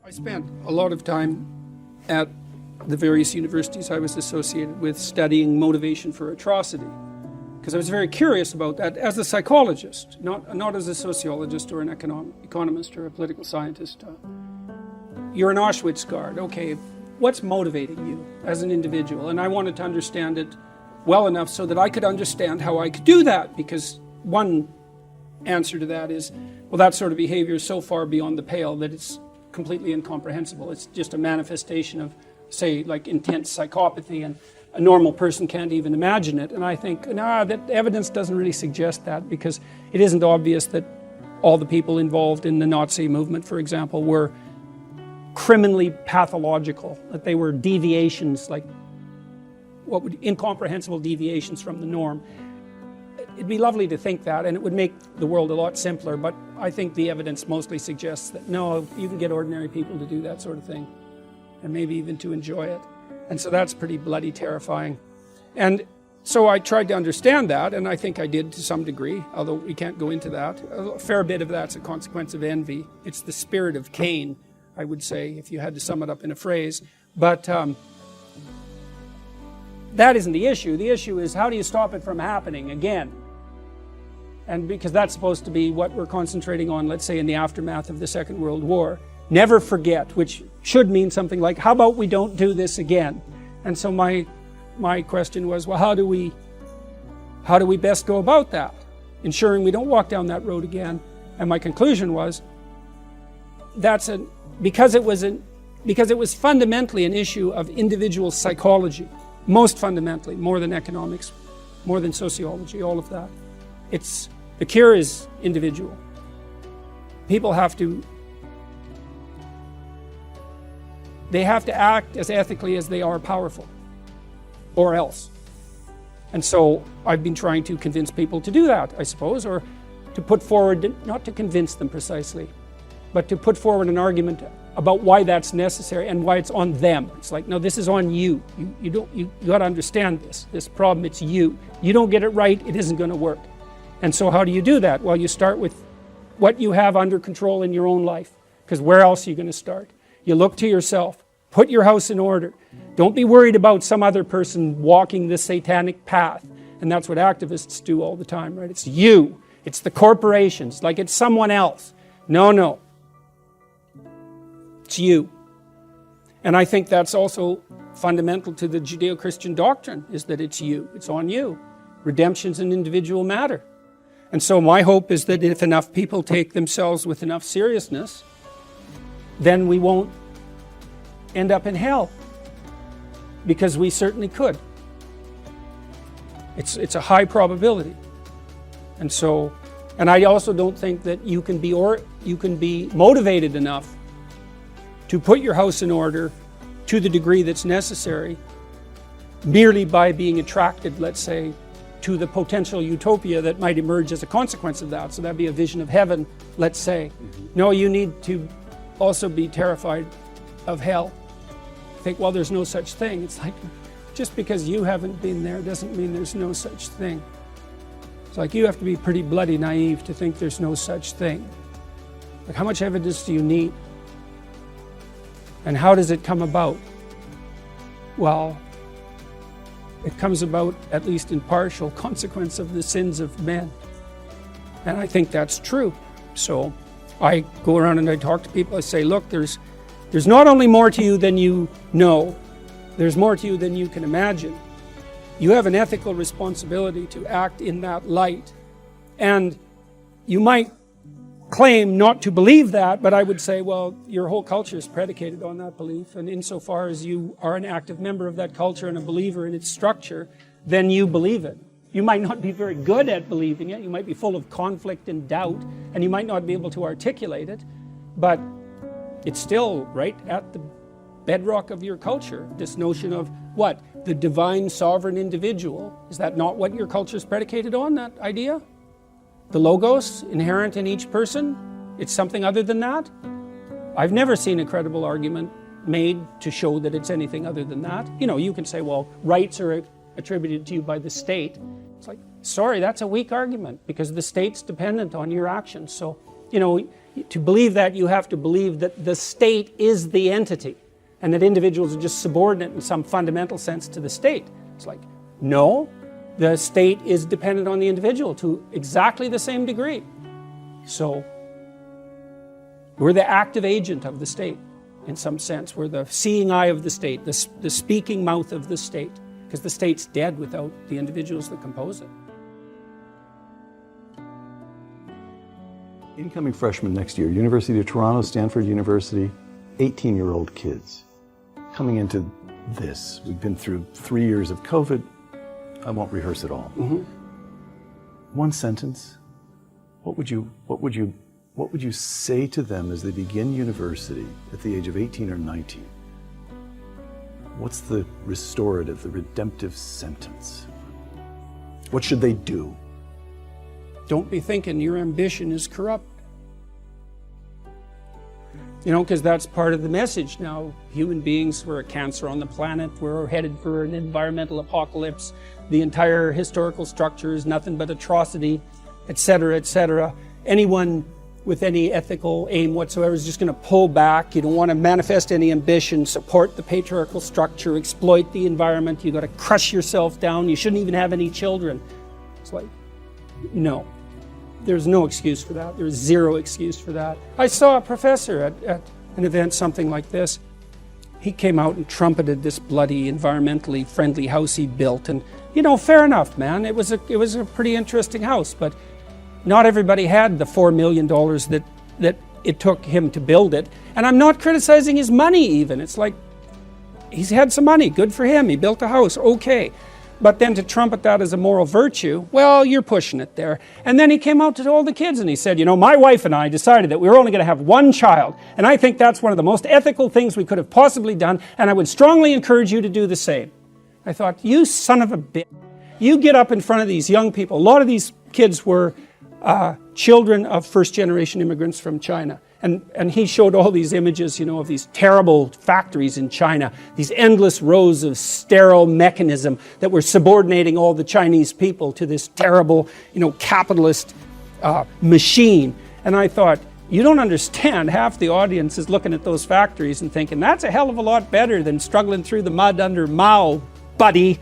I spent a lot of time at the various universities I was associated with studying motivation for atrocity, because I was very curious about that as a psychologist, not as a sociologist or an economist or a political scientist. You're an Auschwitz guard. Okay, what's motivating you as an individual? And I wanted to understand it well enough so that I could understand how I could do that, because one answer to that is, well, that sort of behavior is so far beyond the pale that it's completely incomprehensible. It's just a manifestation of, say, like intense psychopathy, and a normal person can't even imagine it. And I think, that evidence doesn't really suggest that, because it isn't obvious that all the people involved in the Nazi movement, for example, were criminally pathological, that they were deviations, like incomprehensible deviations from the norm. It'd be lovely to think that, and it would make the world a lot simpler, but I think the evidence mostly suggests that no, you can get ordinary people to do that sort of thing, and maybe even to enjoy it. And so that's pretty bloody terrifying. And so I tried to understand that, and I think I did to some degree, although we can't go into that. A fair bit of that's a consequence of envy. It's the spirit of Cain, I would say, if you had to sum it up in a phrase. But that isn't the issue. The issue is, how do you stop it from happening again? And because that's supposed to be what we're concentrating on, let's say, in the aftermath of the Second World War. Never forget, which should mean something like, how about we don't do this again? And so my question was, well, how do we best go about that, ensuring we don't walk down that road again? And my conclusion was, because it was fundamentally an issue of individual psychology, most fundamentally, more than economics, more than sociology, all of that. The cure is individual. People have to act as ethically as they are powerful, or else. And so I've been trying to convince people to do that, I suppose, or to put forward, not to convince them precisely, but to put forward an argument about why that's necessary and why it's on them. It's like, no, this is on you. You got to understand this problem. It's you. You don't get it right, it isn't going to work. And so how do you do that? Well, you start with what you have under control in your own life, because where else are you going to start? You look to yourself. Put your house in order. Don't be worried about some other person walking the satanic path. And that's what activists do all the time, right? It's you. It's the corporations, like it's someone else. No. It's you. And I think that's also fundamental to the Judeo-Christian doctrine, is that it's you. It's on you. Redemption's an individual matter. And so my hope is that if enough people take themselves with enough seriousness, then we won't end up in hell, because we certainly could. It's a high probability. And I also don't think that you can be motivated enough to put your house in order to the degree that's necessary merely by being attracted, let's say, to the potential utopia that might emerge as a consequence of that. So that'd be a vision of heaven, let's say. No, you need to also be terrified of hell. Think, well, there's no such thing. It's like, just because you haven't been there doesn't mean there's no such thing. It's like, you have to be pretty bloody naive to think there's no such thing. Like, how much evidence do you need? And how does it come about? Well, it comes about, at least in partial, consequence of the sins of men. And I think that's true. So I go around and I talk to people. I say, look, there's not only more to you than you know, there's more to you than you can imagine. You have an ethical responsibility to act in that light. And you might claim not to believe that, but I would say, well, your whole culture is predicated on that belief, and insofar as you are an active member of that culture and a believer in its structure, then you believe it. You might not be very good at believing it, you might be full of conflict and doubt, and you might not be able to articulate it, but it's still right at the bedrock of your culture, this notion of what? The divine sovereign individual. Is that not what your culture is predicated on, that idea? The logos inherent in each person? It's something other than that? I've never seen a credible argument made to show that it's anything other than that. You know, you can say, well, rights are attributed to you by the state. It's like, sorry, that's a weak argument, because the state's dependent on your actions. So, you know, to believe that, you have to believe that the state is the entity and that individuals are just subordinate in some fundamental sense to the state. It's like, no, the state is dependent on the individual to exactly the same degree. So we're the active agent of the state in some sense. We're the seeing eye of the state, the speaking mouth of the state, because the state's dead without the individuals that compose it. Incoming freshmen next year, University of Toronto, Stanford University, 18-year-old kids. Coming into this, we've been through 3 years of COVID. I won't rehearse it all. One sentence, what would you say to them as they begin university at the age of 18 or 19? What's the restorative, the redemptive sentence? What should they do? Don't be thinking your ambition is corrupt. You know, because that's part of the message now. Human beings, we're a cancer on the planet. We're headed for an environmental apocalypse. The entire historical structure is nothing but atrocity, etc., etc. Anyone with any ethical aim whatsoever is just going to pull back. You don't want to manifest any ambition, support the patriarchal structure, exploit the environment. You've got to crush yourself down. You shouldn't even have any children. It's like, no. There's no excuse for that. There's zero excuse for that. I saw a professor at an event, something like this. He came out and trumpeted this bloody, environmentally friendly house he built. And, you know, fair enough, man. It was a pretty interesting house, but not everybody had the $4 million that it took him to build it. And I'm not criticizing his money even. It's like, he's had some money. Good for him. He built a house. Okay. But then to trumpet that as a moral virtue, well, you're pushing it there. And then he came out to all the kids and he said, you know, my wife and I decided that we were only going to have one child. And I think that's one of the most ethical things we could have possibly done. And I would strongly encourage you to do the same. I thought, you son of a bitch. You get up in front of these young people. A lot of these kids were children of first-generation immigrants from China. And he showed all these images, you know, of these terrible factories in China, these endless rows of sterile mechanism that were subordinating all the Chinese people to this terrible, you know, capitalist machine. And I thought, you don't understand. Half the audience is looking at those factories and thinking, that's a hell of a lot better than struggling through the mud under Mao, buddy.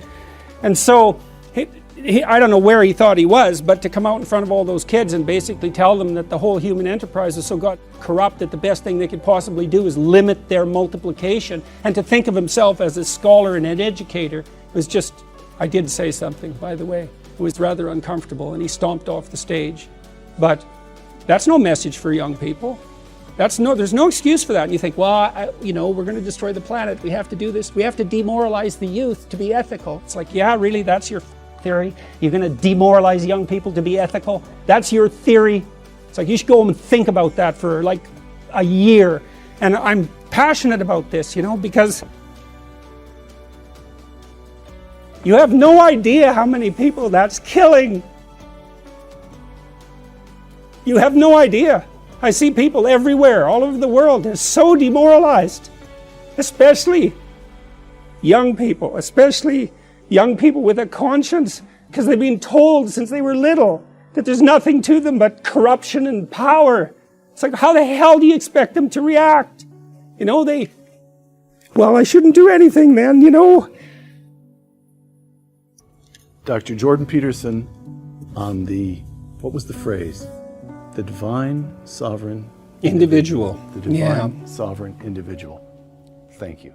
And so I don't know where he thought he was, but to come out in front of all those kids and basically tell them that the whole human enterprise is so got corrupt that the best thing they could possibly do is limit their multiplication, and to think of himself as a scholar and an educator was just, I did say something, by the way. It was rather uncomfortable, and he stomped off the stage. But that's no message for young people. There's no excuse for that. And you think, well, you know, we're going to destroy the planet. We have to do this. We have to demoralize the youth to be ethical. It's like, yeah, really, that's your theory? You're going to demoralize young people to be ethical? That's your theory? It's like, you should go home and think about that for like a year. And I'm passionate about this, you know, because you have no idea how many people that's killing. You have no idea. I see people everywhere, all over the world, they're so demoralized, especially young people, especially young people with a conscience, because they've been told since they were little that there's nothing to them but corruption and power. It's like, how the hell do you expect them to react? You know, well, I shouldn't do anything then, you know. Dr. Jordan Peterson on what was the phrase? The divine sovereign individual. The divine sovereign individual. Thank you.